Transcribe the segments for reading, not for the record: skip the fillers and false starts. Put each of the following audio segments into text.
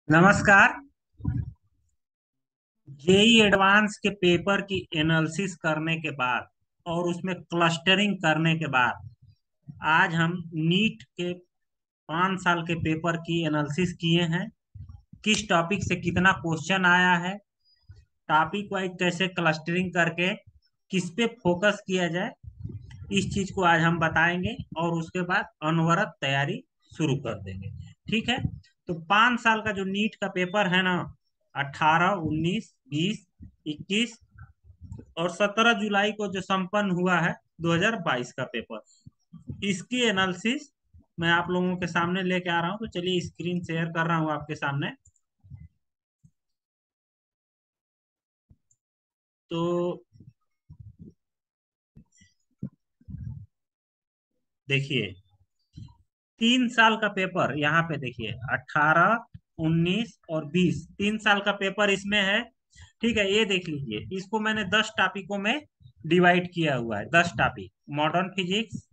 नमस्कार। JEE advance के paper की एनालिसिस करने के बाद और उसमें क्लस्टरिंग करने के बाद आज हम नीट के 5 साल के पेपर की एनालिसिस किए हैं। किस टॉपिक से कितना क्वेश्चन आया है, टॉपिक वाइज कैसे क्लस्टरिंग करके किस पे फोकस किया जाए, इस चीज को आज हम बताएंगे और उसके बाद अनवरत तैयारी शुरू कर देंगे। ठीक है। तो 5 साल का जो नीट का पेपर है ना, 18, 19, 20, 21 और 17 जुलाई को जो संपन्न हुआ है 2022 का पेपर, इसकी एनालिसिस मैं आप लोगों के सामने लेके आ रहा हूं। तो चलिए स्क्रीन शेयर कर रहा हूं आपके सामने। तो देखिए, 3 साल का पेपर यहाँ पे देखिए, 18, 19 और 20, 3 साल का पेपर इसमें है। ठीक है, ये देख लीजिए, इसको मैंने 10 टॉपिकों में डिवाइड किया हुआ है। 10 टॉपिक: मॉडर्न फिजिक्स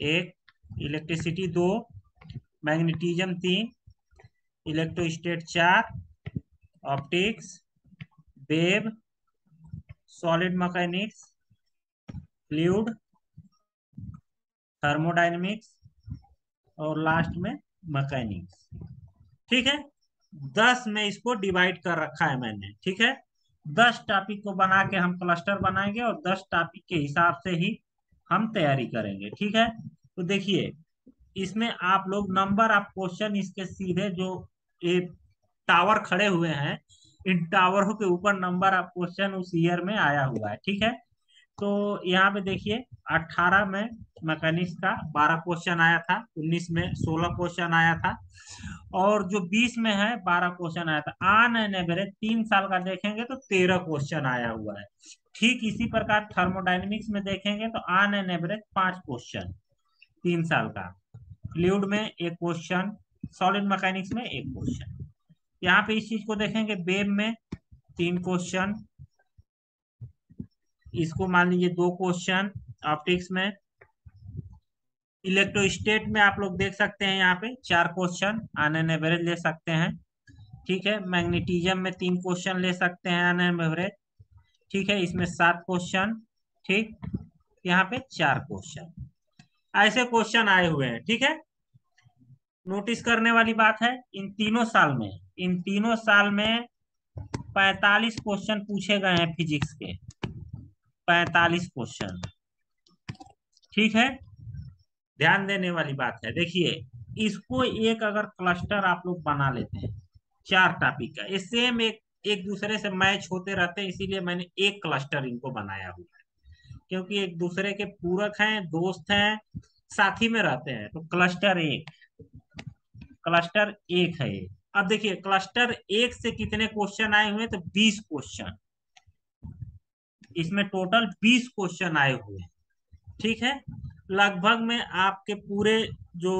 एक, इलेक्ट्रिसिटी दो, मैग्नेटिज्म तीन, इलेक्ट्रोस्टेट चार, optics, wave, solid mechanics, fluid, thermodynamics और लास्ट में मैकेनिक्स। ठीक है, 10 में इसको डिवाइड कर रखा है मैंने। ठीक है, 10 टॉपिक को बना के हम क्लस्टर बनाएंगे और 10 टॉपिक के हिसाब से ही हम तैयारी करेंगे। ठीक है। तो देखिए, इसमें आप लोग नंबर ऑफ क्वेश्चन इसके सीधे जो ये टावर खड़े हुए हैं, इन टावरों के ऊपर नंबर ऑफ क्वेश्चन उस ईयर में आया हुआ है। ठीक है। तो यहाँ पे देखिए, 18 में मैकेनिक्स का 12 क्वेश्चन आया था, 19 में 16 क्वेश्चन आया था और जो 20 में है 12 क्वेश्चन आया था। ऑन एन एवरेज 3 साल का देखेंगे तो 13 क्वेश्चन आया हुआ है। ठीक इसी प्रकार थर्मोडायनेमिक्स में देखेंगे तो ऑन एन एवरेज 5 क्वेश्चन 3 साल का। फ्लूइड में एक क्वेश्चन, सॉलिड मैकेनिक्स में एक क्वेश्चन। यहाँ पे इस चीज को देखेंगे, वेब में 3 क्वेश्चन, इसको मान लीजिए 2 क्वेश्चन। ऑप्टिक्स में, इलेक्ट्रोस्टेट में आप लोग देख सकते हैं यहाँ पे 4 क्वेश्चन ऑन एन एवरेज ले सकते हैं। ठीक है, मैग्नेटिज्म में 3 क्वेश्चन ले सकते हैं ऑन एन एवरेज। ठीक है, इसमें 7 क्वेश्चन। ठीक, यहाँ पे 4 क्वेश्चन, ऐसे क्वेश्चन आए हुए हैं। ठीक है, नोटिस करने वाली बात है, इन तीनों साल में 45 क्वेश्चन पूछे गए हैं फिजिक्स के। 45 क्वेश्चन। ठीक है, ध्यान देने वाली बात है। देखिए, इसको एक अगर क्लस्टर आप लोग बना लेते हैं 4 टॉपिक का, ये सेम एक एक दूसरे से मैच होते रहते हैं, इसीलिए मैंने एक क्लस्टर इनको बनाया हुआ है। क्योंकि एक दूसरे के पूरक हैं, दोस्त हैं, साथी में रहते हैं। तो क्लस्टर एक है ये। अब देखिए, क्लस्टर एक से कितने क्वेश्चन आए हुए हैं, तो 20 क्वेश्चन। इसमें टोटल 20 क्वेश्चन आए हुए हैं। ठीक है, लगभग में आपके पूरे जो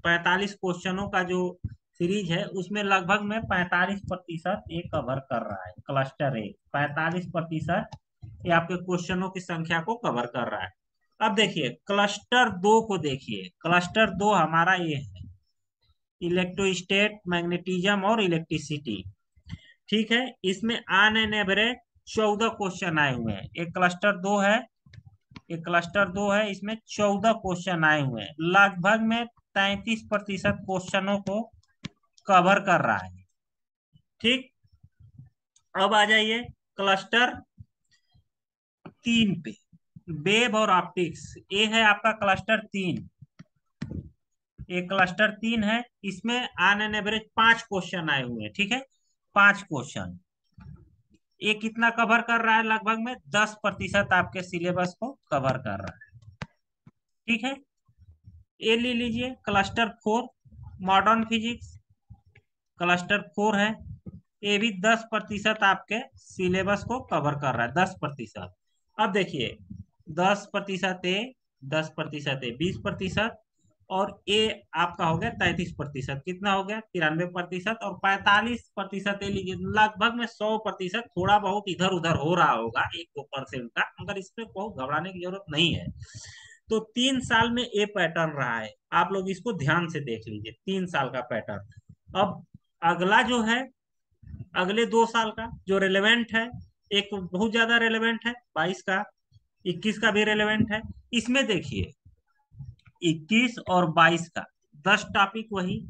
45 क्वेश्चनों का जो सीरीज है, उसमें लगभग में 45% ये कवर कर रहा है। क्लस्टर एक 45% ये आपके क्वेश्चनों की संख्या को कवर कर रहा है। अब देखिए, क्लस्टर दो को देखिए। क्लस्टर दो हमारा ये है, इलेक्ट्रोस्टेट, मैग्नेटिज्म और इलेक्ट्रिसिटी। ठीक है, इसमें ऑन एन एवरेज 14 क्वेश्चन आए हुए हैं। एक क्लस्टर दो है, एक क्लस्टर दो है, इसमें 14 क्वेश्चन आए हुए हैं। लगभग में 33% क्वेश्चनों को कवर कर रहा है। ठीक, अब आ जाइए क्लस्टर तीन पे, वेब और ऑप्टिक्स। ये है आपका क्लस्टर तीन। एक क्लस्टर तीन है, इसमें ऑन एन एवरेज 5 क्वेश्चन आए हुए हैं। ठीक है, 5 क्वेश्चन। ये कितना कवर कर रहा है, लगभग में 10% आपके सिलेबस को कवर कर रहा है। ठीक है, ये ले लीजिए cluster four, modern physics. Cluster four है, ये भी 10% आपके सिलेबस को कवर कर रहा है। 10%। अब देखिए, 10% ए, 10% ए 20%, और ए आपका हो गया 33%। कितना हो गया, 93%। और 45% ए लीजिए, लगभग में 100%। थोड़ा बहुत इधर उधर हो रहा होगा 1-2% का, मगर इसमें बहुत घबराने की जरूरत नहीं है। तो 3 साल में ए पैटर्न रहा है, आप लोग इसको ध्यान से देख लीजिए। 3 साल का पैटर्न। अब अगला जो है अगले 2 साल का जो रेलेवेंट है, एक बहुत ज्यादा रेलेवेंट है 22 का, 21 का भी रेलेवेंट है। इसमें देखिए 21 और 22 का 10 टॉपिक वही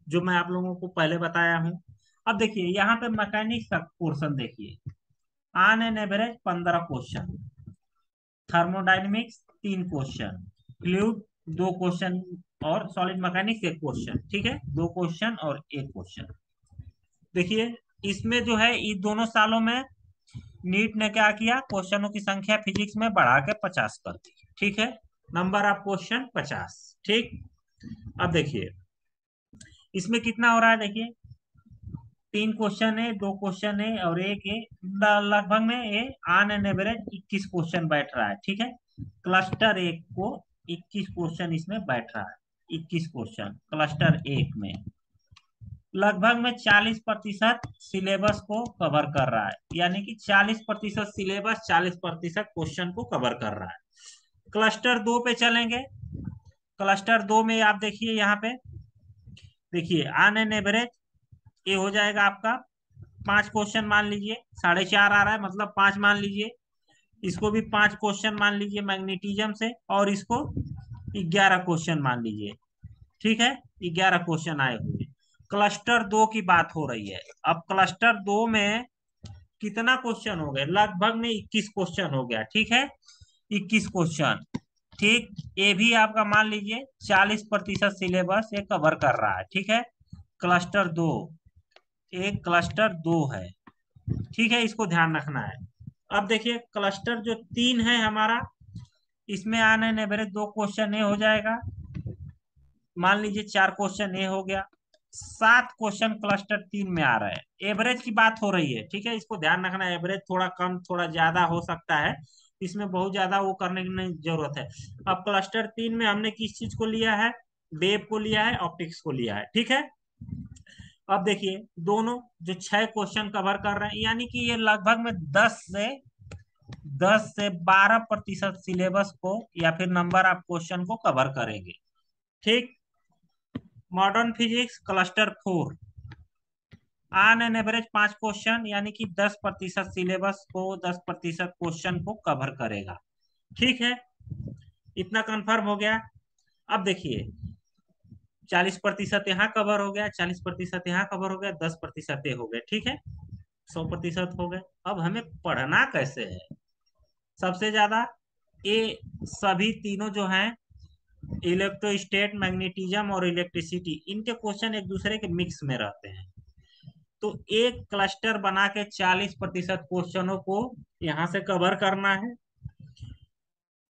जो मैं आप लोगों को पहले बताया हूँ। अब देखिए यहाँ पे मैकेनिक्स का पोर्शन देखिए, on an average 15 question, thermodynamics 3 question, fluid 2 question, और सॉलिड मैकेनिक्स 1 क्वेश्चन। ठीक है, 2 क्वेश्चन और 1 क्वेश्चन। देखिए इसमें जो है इस दोनों सालों में नीट ने क्या किया, क्वेश्चनों की संख्या फिजिक्स में बढ़ा के 50 कर दी। ठीक है, नंबर ऑफ क्वेश्चन 50। ठीक, अब देखिए इसमें कितना हो रहा है, देखिए 3 क्वेश्चन है, 2 क्वेश्चन है और एक है, लगभग में ये ऑन एन एवरेज 21 क्वेश्चन बैठ रहा है। ठीक है, क्लस्टर एक को 21 क्वेश्चन इसमें बैठ रहा है, 21 क्वेश्चन क्लस्टर एक में लगभग में 40% सिलेबस को कवर कर रहा है, यानी कि 40% सिलेबस 40% क्वेश्चन को कवर कर रहा है। क्लस्टर 2 पे चलेंगे, क्लस्टर 2 में आप देखिए यहाँ पे देखिए ऑन एन एवरेज ये हो जाएगा आपका 5 क्वेश्चन मान लीजिए, 4.5 आ रहा है मतलब 5 मान लीजिए, इसको भी 5 क्वेश्चन मान लीजिए मैग्नेटिज्म से, और इसको 11 क्वेश्चन मान लीजिए। ठीक है, 11 क्वेश्चन आए हुए। क्लस्टर 2 की बात हो रही है। अब क्लस्टर 2 में कितना क्वेश्चन हो गए, लगभग में 21 क्वेश्चन हो गया। ठीक है, 21 क्वेश्चन। ठीक, ये भी आपका मान लीजिए 40% सिलेबस ये कवर कर रहा है। ठीक है, क्लस्टर 2, एक क्लस्टर 2 है। ठीक है, इसको ध्यान रखना है। अब देखिए क्लस्टर जो 3 है हमारा, इसमें आने एन एवरेज 2 क्वेश्चन ये हो जाएगा, मान लीजिए 4 क्वेश्चन ये हो गया, 7 क्वेश्चन क्लस्टर 3 में आ रहा है। एवरेज की बात हो रही है। ठीक है, इसको ध्यान रखना है, एवरेज थोड़ा कम थोड़ा ज्यादा हो सकता है, इसमें बहुत ज्यादा वो करने की नहीं जरूरत है। अब क्लस्टर 3 में हमने किस चीज को लिया है, वेब को लिया है, ऑप्टिक्स को लिया है। ठीक है, अब देखिए दोनों जो 6 क्वेश्चन कवर कर रहे हैं, यानी कि ये लगभग में 10 से 12% सिलेबस को या फिर नंबर ऑफ क्वेश्चन को कवर करेंगे। ठीक, modern physics cluster 4, on an average 5 question, यानी कि 10% सिलेबस को 10% क्वेश्चन को कवर करेगा। ठीक है, इतना कंफर्म हो गया। अब देखिए 40% यहाँ कवर हो गया, 40% यहाँ कवर हो गया, 10% ये हो गए। ठीक है, 100% हो गए। अब हमें पढ़ना कैसे है, सबसे ज्यादा ये सभी तीनों जो हैं, इलेक्ट्रोस्टेट, मैग्नेटिज्म और इलेक्ट्रिसिटी, इनके क्वेश्चन एक दूसरे के मिक्स में रहते हैं। तो एक क्लस्टर बना के 40% क्वेश्चनों को यहाँ से कवर करना है।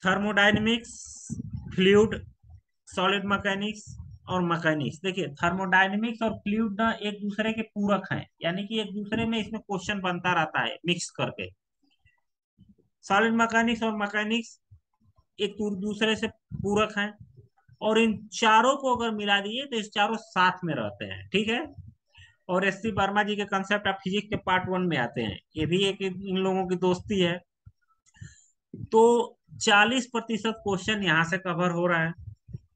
थर्मोडाइनमिक्स, फ्लूइड, सॉलिड मैकेनिक्स और मैकेनिक्स। देखिए थर्मोडाइनमिक्स और फ्लूइड ना एक दूसरे के पूरक हैं, यानी कि एक दूसरे में इसमें क्वेश्चन बनता रहता है मिक्स करके। सॉलिड मैकेनिक्स और मैकेनिक्स एक दूसरे से पूरक हैं, और इन चारों को अगर मिला दिए तो इस चारों साथ में रहते हैं। ठीक है, और एस सी वर्मा जी के कंसेप्ट ऑफ फिजिक्स के पार्ट 1 में आते हैं, ये भी एक इन लोगों की दोस्ती है। तो 40% क्वेश्चन यहाँ से कवर हो रहा है,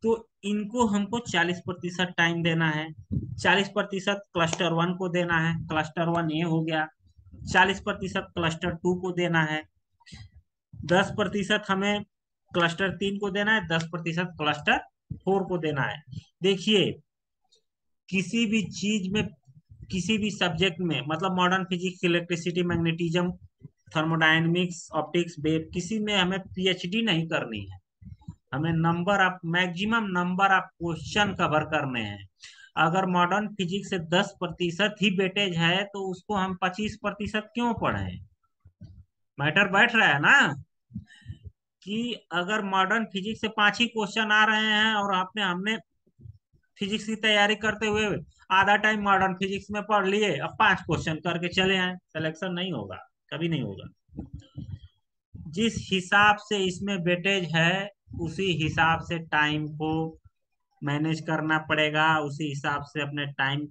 तो इनको हमको 40% टाइम देना है। 40% क्लस्टर 1 को देना है, क्लस्टर 1 ये हो गया। 40% क्लस्टर 2 को देना है, 10% हमें क्लस्टर 3 को देना है, 10% क्लस्टर 4 को देना है। देखिए किसी भी चीज में, किसी भी सब्जेक्ट में, मतलब modern physics, electricity, magnetism, thermodynamics, optics, wave, किसी में हमें पीएचडी नहीं करनी है। हमें number of maximum number of question cover करने हैं। अगर मॉडर्न फिजिक्स से 10% ही वेटेज है तो उसको हम 25% क्यों पढ़ें। मैटर बैठ रहा है ना, कि अगर मॉडर्न फिजिक्स से 5 ही क्वेश्चन आ रहे हैं और आपने हमने फिजिक्स की तैयारी करते हुए आधा टाइम मॉडर्न फिजिक्स में पढ़ लिए, अब 5 क्वेश्चन करके चले आए, सिलेक्शन नहीं होगा, कभी नहीं होगा। जिस हिसाब से इसमें वेटेज है उसी हिसाब से टाइम को मैनेज करना पड़ेगा, उसी हिसाब से अपने टाइम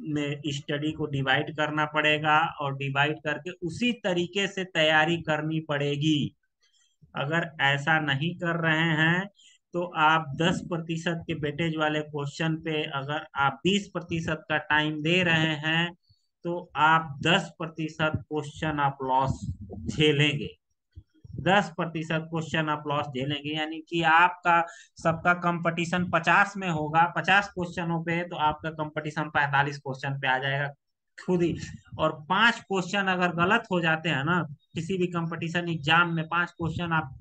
में स्टडी को डिवाइड करना पड़ेगा, और डिवाइड करके उसी तरीके से तैयारी करनी पड़ेगी। अगर ऐसा नहीं कर रहे हैं तो आप 10% के वेटेज वाले क्वेश्चन पे अगर आप 20% का टाइम दे रहे हैं तो आप 10% क्वेश्चन आप लॉस झेलेंगे। 10% क्वेश्चन आप लॉस झेलेंगे, यानी कि आपका सबका कंपटीशन 50 में होगा, 50 क्वेश्चनों पे, तो आपका कंपटीशन 45 क्वेश्चन पे आ जाएगा खुद ही। और 5 क्वेश्चन अगर गलत हो जाते हैं ना, किसी भी कंपटीशन एग्जाम में 5 क्वेश्चन आप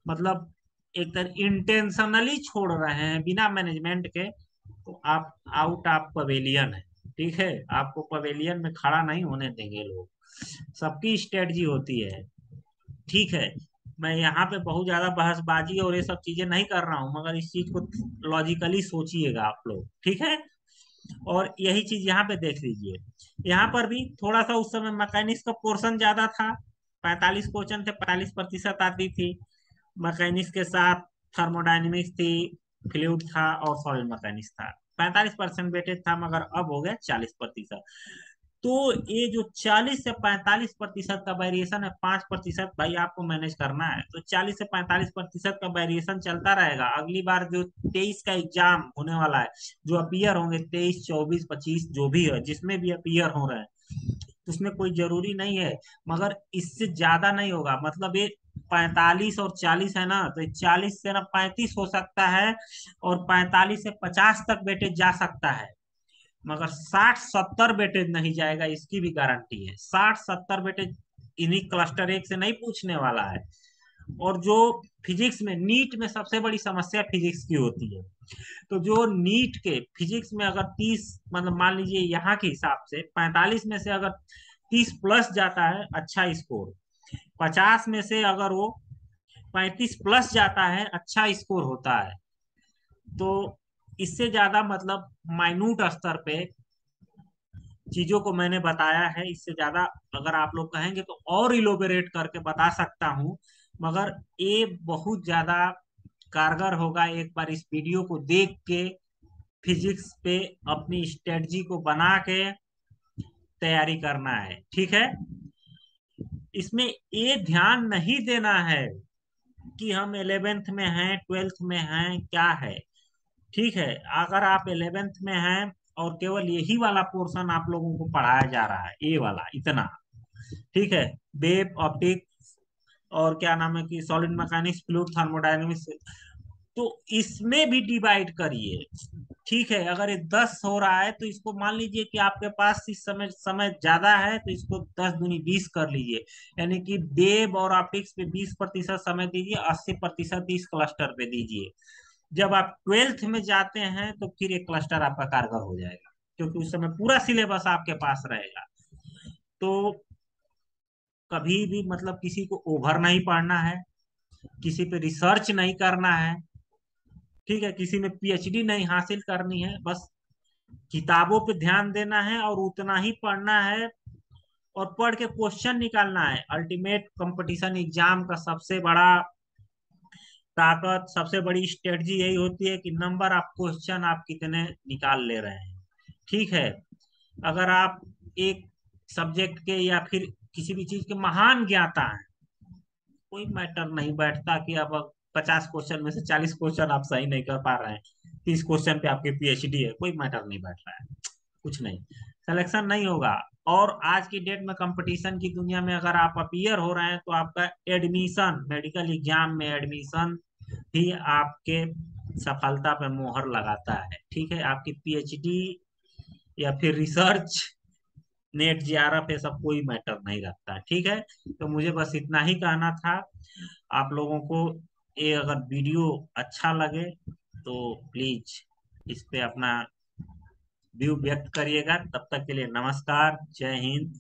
मतलब एक तरह इंटेंशनली छोड़ रहे हैं बिना मैनेजमेंट के, तो आप आउट ऑफ पवेलियन है। ठीक है, आपको पवेलियन में खड़ा नहीं होने देंगे लोग। सबकी स्ट्रेटजी होती है। ठीक है, मैं यहाँ पे बहुत ज्यादा बहसबाजी और ये सब चीजें नहीं कर रहा हूँ, मगर इस चीज को लॉजिकली सोचिएगा आप लोग। ठीक है, और यही चीज यहाँ पे देख लीजिए। यहाँ पर भी थोड़ा सा उस समय मैकेनिक्स का पोर्शन ज्यादा था, 45 क्वेश्चन थे, 45% आती थी। मैकेनिक्स के साथ थर्मोडायनेमिक्स थी, फ्लूइड था और सॉलिड मैकेनिक्स था। 45% वेटेज था, मगर अब हो गया 40%। तो ये जो 40 से 45% का वेरिएशन है, 5% भाई आपको मैनेज करना है, तो 40 से 45% का वेरिएशन चलता रहेगा। अगली बार जो 23 का एग्जाम होने वाला है, जो अपीयर होंगे 23, 24, 25 जो भी है, जिसमें भी अपीयर हो रहे हैं, तो उसमें कोई जरूरी नहीं है, मगर इससे ज्यादा नहीं होगा। मतलब ये 45 और 40 है ना, तो 40 से ना 35 हो सकता है, और 45 से 50 तक वेटेज जा सकता है, मगर 60-70 वेटेज नहीं जाएगा, इसकी भी गारंटी है। 60-70 वेटेज इन्हीं क्लस्टर एक से नहीं पूछने वाला है। और जो फिजिक्स में, नीट में सबसे बड़ी समस्या फिजिक्स की होती है, तो जो नीट के फिजिक्स में अगर 30, मतलब मान लीजिए यहाँ के हिसाब से 45 में से अगर 30 प्लस जाता है, अच्छा स्कोर। 50 में से अगर वो 35 प्लस जाता है, अच्छा स्कोर होता है। तो इससे ज्यादा मतलब माइन्यूट स्तर पे चीजों को मैंने बताया है। इससे ज्यादा अगर आप लोग कहेंगे तो और इलोबरेट करके बता सकता हूँ, मगर ये बहुत ज्यादा कारगर होगा एक बार इस वीडियो को देख के फिजिक्स पे अपनी स्ट्रेटजी को बना के तैयारी करना है। ठीक है, इसमें ये ध्यान नहीं देना है कि हम 11th में हैं, 12th में हैं, क्या है। ठीक है, अगर आप 11th में हैं और केवल यही वाला पोर्शन आप लोगों को पढ़ाया जा रहा है, ये वाला इतना, ठीक है, वेव ऑप्टिक्स और क्या नाम है कि सॉलिड मैकेनिक्स, फ्लूइड थर्मोडायनेमिक्स, तो इसमें भी डिवाइड करिए। ठीक है, अगर ये 10 हो रहा है तो इसको मान लीजिए कि आपके पास इस समय समय ज्यादा है, तो इसको 10 दूनी 20 कर लीजिए। यानी कि वेब और ऑप्टिक्स पे 20% समय दीजिए, 80% इस क्लस्टर पे दीजिए। जब आप 12th में जाते हैं तो फिर एक क्लस्टर आपका कारगर हो जाएगा, क्योंकि उस समय पूरा सिलेबस आपके पास रहेगा। तो कभी भी मतलब किसी को ओवर नहीं पढ़ना है, किसी पे रिसर्च नहीं करना है। ठीक है, किसी में पीएचडी नहीं हासिल करनी है, बस किताबों पे ध्यान देना है और उतना ही पढ़ना है, और पढ़ के क्वेश्चन निकालना है। अल्टीमेट कंपटीशन एग्जाम का सबसे बड़ा ताकत, सबसे बड़ी स्ट्रेटजी यही होती है कि नंबर ऑफ क्वेश्चन आप कितने निकाल ले रहे हैं। ठीक है, अगर आप एक सब्जेक्ट के या फिर किसी भी चीज के महान ज्ञाता हैं, कोई मैटर नहीं बैठता कि अब 50 क्वेश्चन में से 40 क्वेश्चन आप सही नहीं कर पा रहे हैं, 30 क्वेश्चन पे आपकी पीएचडी है, कोई मैटर नहीं बैठ रहा है, कुछ नहीं, सिलेक्शन नहीं होगा। और आज की डेट में कंपटीशन की दुनिया में अगर आप अपीयर हो रहे हैं तो आपका एडमिशन, मेडिकल एग्जाम में एडमिशन ही आपके सफलता पे मोहर लगाता है। ठीक है, आपकी पीएचडी या फिर रिसर्च, नेट जेआरएफ, ये सब कोई मैटर नहीं रखता। ठीक है, तो मुझे बस इतना ही कहना था। आप लोगों को ये अगर वीडियो अच्छा लगे तो प्लीज इस पे अपना व्यू व्यक्त करिएगा। तब तक के लिए नमस्कार, जय हिंद।